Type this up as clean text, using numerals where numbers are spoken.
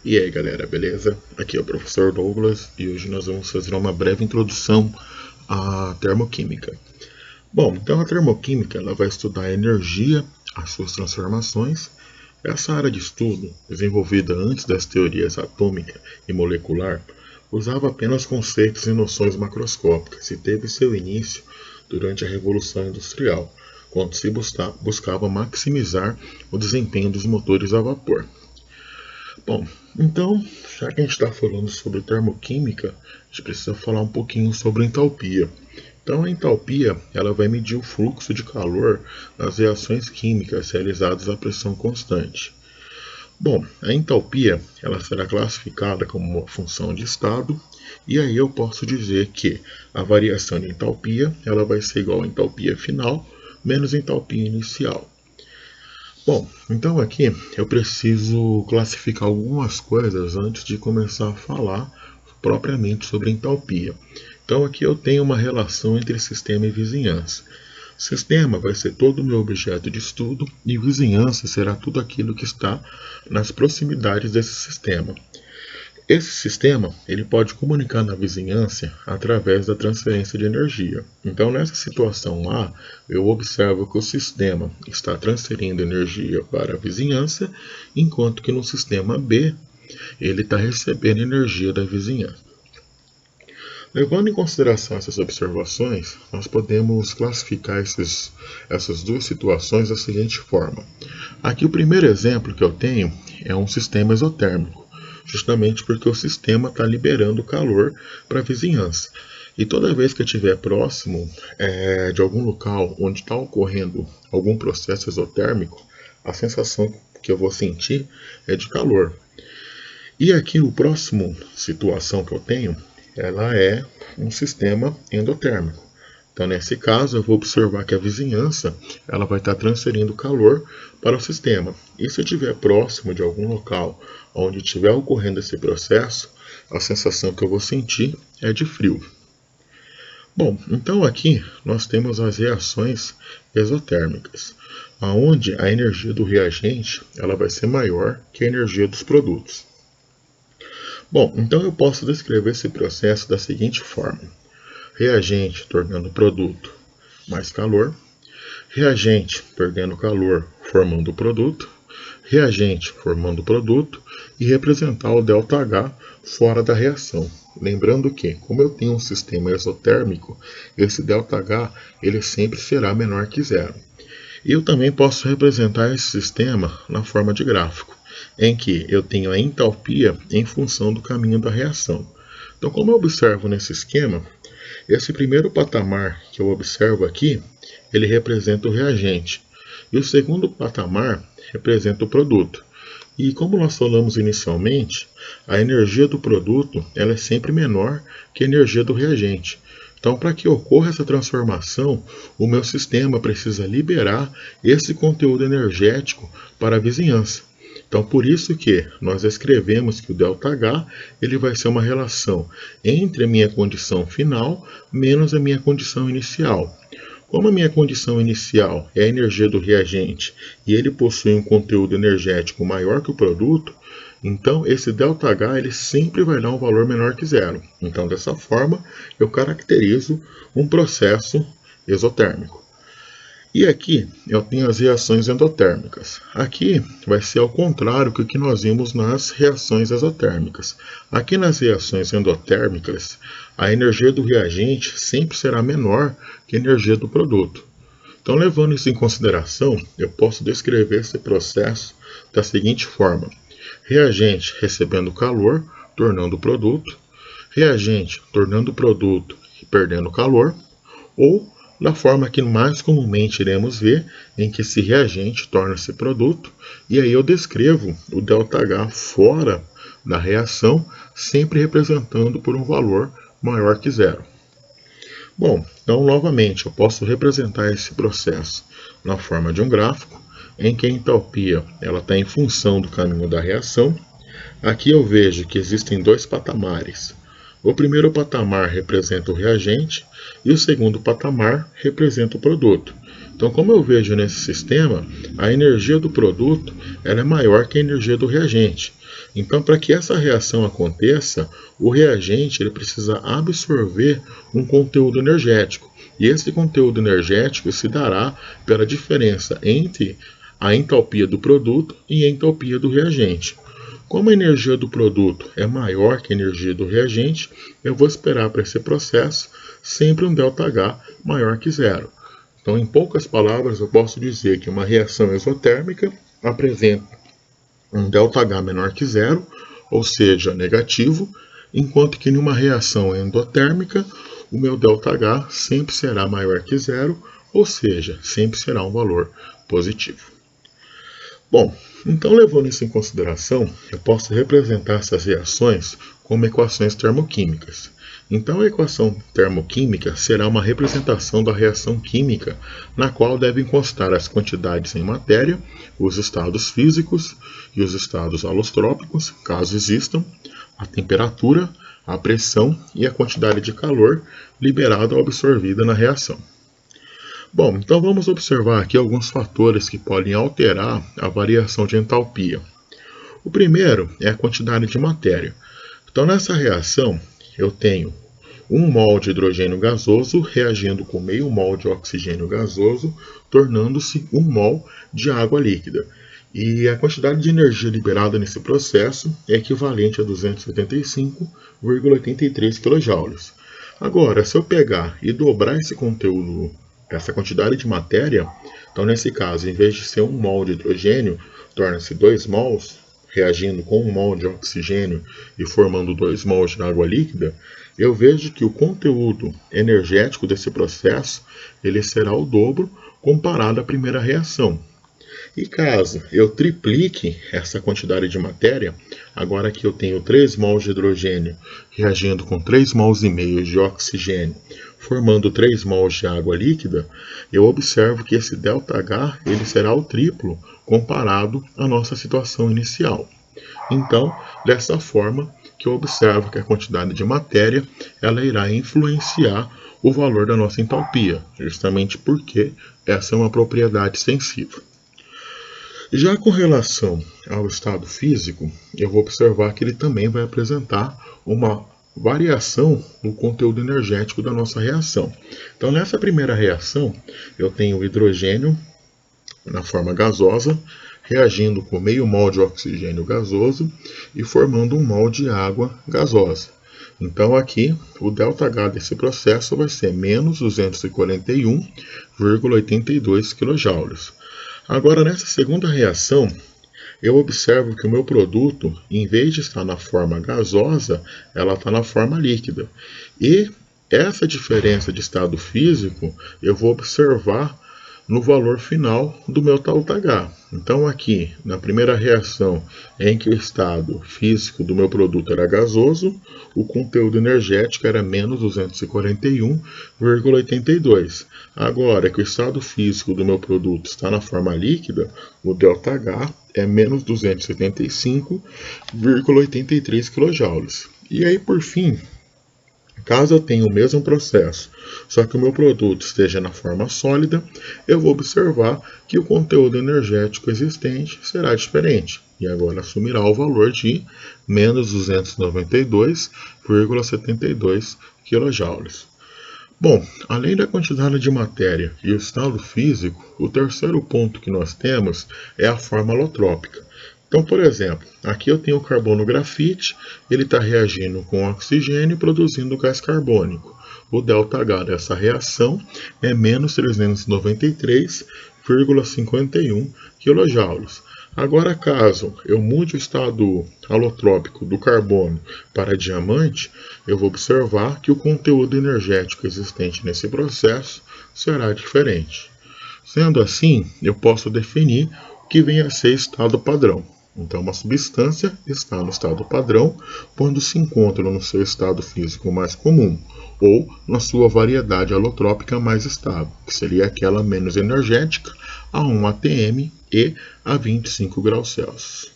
E aí galera, beleza? Aqui é o professor Douglas e hoje nós vamos fazer uma breve introdução à termoquímica. Bom, então a termoquímica ela vai estudar a energia, as suas transformações. Essa área de estudo, desenvolvida antes das teorias atômica e molecular, usava apenas conceitos e noções macroscópicas e teve seu início durante a Revolução Industrial, quando se buscava maximizar o desempenho dos motores a vapor. Bom, então, já que a gente está falando sobre termoquímica, a gente precisa falar um pouquinho sobre entalpia. Então, a entalpia ela vai medir o fluxo de calor nas reações químicas realizadas a pressão constante. Bom, a entalpia ela será classificada como uma função de estado, e aí eu posso dizer que a variação de entalpia ela vai ser igual a entalpia final menos entalpia inicial. Bom, então aqui eu preciso classificar algumas coisas antes de começar a falar propriamente sobre entalpia. Então aqui eu tenho uma relação entre sistema e vizinhança. Sistema vai ser todo o meu objeto de estudo e vizinhança será tudo aquilo que está nas proximidades desse sistema. Esse sistema ele pode comunicar na vizinhança através da transferência de energia. Então, nessa situação A, eu observo que o sistema está transferindo energia para a vizinhança, enquanto que no sistema B, ele está recebendo energia da vizinhança. Levando em consideração essas observações, nós podemos classificar essas duas situações da seguinte forma. Aqui o primeiro exemplo que eu tenho é um sistema exotérmico, justamente porque o sistema está liberando calor para a vizinhança. E toda vez que eu estiver próximo de algum local onde está ocorrendo algum processo exotérmico, a sensação que eu vou sentir é de calor. E aqui o próximo situação que eu tenho, ela é um sistema endotérmico. Então, nesse caso, eu vou observar que a vizinhança ela vai estar transferindo calor para o sistema. E se eu estiver próximo de algum local onde estiver ocorrendo esse processo, a sensação que eu vou sentir é de frio. Bom, então aqui nós temos as reações exotérmicas, onde a energia do reagente ela vai ser maior que a energia dos produtos. Bom, então eu posso descrever esse processo da seguinte forma. Reagente tornando produto mais calor, reagente perdendo calor formando produto, reagente formando produto e representar o ΔH fora da reação. Lembrando que, como eu tenho um sistema exotérmico, esse ΔH ele sempre será menor que zero. E eu também posso representar esse sistema na forma de gráfico, em que eu tenho a entalpia em função do caminho da reação. Então, como eu observo nesse esquema, esse primeiro patamar que eu observo aqui, ele representa o reagente. E o segundo patamar representa o produto. E como nós falamos inicialmente, a energia do produto ela é sempre menor que a energia do reagente. Então, para que ocorra essa transformação, o meu sistema precisa liberar esse conteúdo energético para a vizinhança. Então, por isso que nós escrevemos que o ΔH ele vai ser uma relação entre a minha condição final menos a minha condição inicial. Como a minha condição inicial é a energia do reagente e ele possui um conteúdo energético maior que o produto, então esse ΔH ele sempre vai dar um valor menor que zero. Então, dessa forma, eu caracterizo um processo exotérmico. E aqui eu tenho as reações endotérmicas. Aqui vai ser ao contrário do que nós vimos nas reações exotérmicas. Aqui nas reações endotérmicas, a energia do reagente sempre será menor que a energia do produto. Então, levando isso em consideração, eu posso descrever esse processo da seguinte forma. Reagente recebendo calor, tornando produto. Reagente tornando produto e perdendo calor. Ou da forma que mais comumente iremos ver, em que esse reagente torna-se produto, e aí eu descrevo o ΔH fora da reação, sempre representando por um valor maior que zero. Bom, então novamente eu posso representar esse processo na forma de um gráfico, em que a entalpia está em função do caminho da reação. Aqui eu vejo que existem dois patamares. O primeiro patamar representa o reagente e o segundo patamar representa o produto. Então, como eu vejo nesse sistema, a energia do produto ela é maior que a energia do reagente. Então, para que essa reação aconteça, o reagente ele precisa absorver um conteúdo energético. E esse conteúdo energético se dará pela diferença entre a entalpia do produto e a entalpia do reagente. Como a energia do produto é maior que a energia do reagente, eu vou esperar para esse processo sempre um ΔH maior que zero. Então, em poucas palavras, eu posso dizer que uma reação exotérmica apresenta um ΔH menor que zero, ou seja, negativo, enquanto que em uma reação endotérmica, o meu ΔH sempre será maior que zero, ou seja, sempre será um valor positivo. Bom, então levando isso em consideração, eu posso representar essas reações como equações termoquímicas. Então a equação termoquímica será uma representação da reação química, na qual devem constar as quantidades em matéria, os estados físicos e os estados alostrópicos, caso existam, a temperatura, a pressão e a quantidade de calor liberada ou absorvida na reação. Bom, então vamos observar aqui alguns fatores que podem alterar a variação de entalpia. O primeiro é a quantidade de matéria. Então nessa reação eu tenho 1 mol de hidrogênio gasoso reagindo com meio mol de oxigênio gasoso, tornando-se 1 mol de água líquida. E a quantidade de energia liberada nesse processo é equivalente a 275,83 kJ. Agora, se eu pegar e dobrar esse conteúdo, essa quantidade de matéria, então nesse caso, em vez de ser 1 mol de hidrogênio, torna-se 2 mols, reagindo com 1 mol de oxigênio e formando 2 mols de água líquida, eu vejo que o conteúdo energético desse processo ele será o dobro comparado à primeira reação. E caso eu triplique essa quantidade de matéria, agora que eu tenho 3 mols de hidrogênio reagindo com 3 mols e meio de oxigênio, formando 3 mols de água líquida, eu observo que esse ΔH ele será o triplo comparado à nossa situação inicial. Então, dessa forma que eu observo que a quantidade de matéria ela irá influenciar o valor da nossa entalpia, justamente porque essa é uma propriedade sensível. Já com relação ao estado físico, eu vou observar que ele também vai apresentar uma variação no conteúdo energético da nossa reação. Então, nessa primeira reação, eu tenho o hidrogênio na forma gasosa, reagindo com meio mol de oxigênio gasoso e formando 1 mol de água gasosa. Então, aqui, o ΔH desse processo vai ser menos 241,82 kJ. Agora, nessa segunda reação, eu observo que o meu produto, em vez de estar na forma gasosa, ela está na forma líquida. E essa diferença de estado físico, eu vou observar no valor final do meu ΔH. Então aqui, na primeira reação em que o estado físico do meu produto era gasoso, o conteúdo energético era menos 241,82. Agora que o estado físico do meu produto está na forma líquida, o ΔH é menos 275,83 kJ. E aí, por fim, caso eu tenha o mesmo processo, só que o meu produto esteja na forma sólida, eu vou observar que o conteúdo energético existente será diferente. E agora assumirá o valor de menos 292,72 kJ. Bom, além da quantidade de matéria e o estado físico, o terceiro ponto que nós temos é a forma alotrópica. Então, por exemplo, aqui eu tenho o carbono grafite, ele está reagindo com oxigênio produzindo gás carbônico. O ΔH dessa reação é menos 393,51 kJ. Agora, caso eu mude o estado alotrópico do carbono para diamante, eu vou observar que o conteúdo energético existente nesse processo será diferente. Sendo assim, eu posso definir o que vem a ser estado padrão. Então, uma substância está no estado padrão quando se encontra no seu estado físico mais comum ou na sua variedade alotrópica mais estável, que seria aquela menos energética, a 1 atm e a 25 graus Celsius.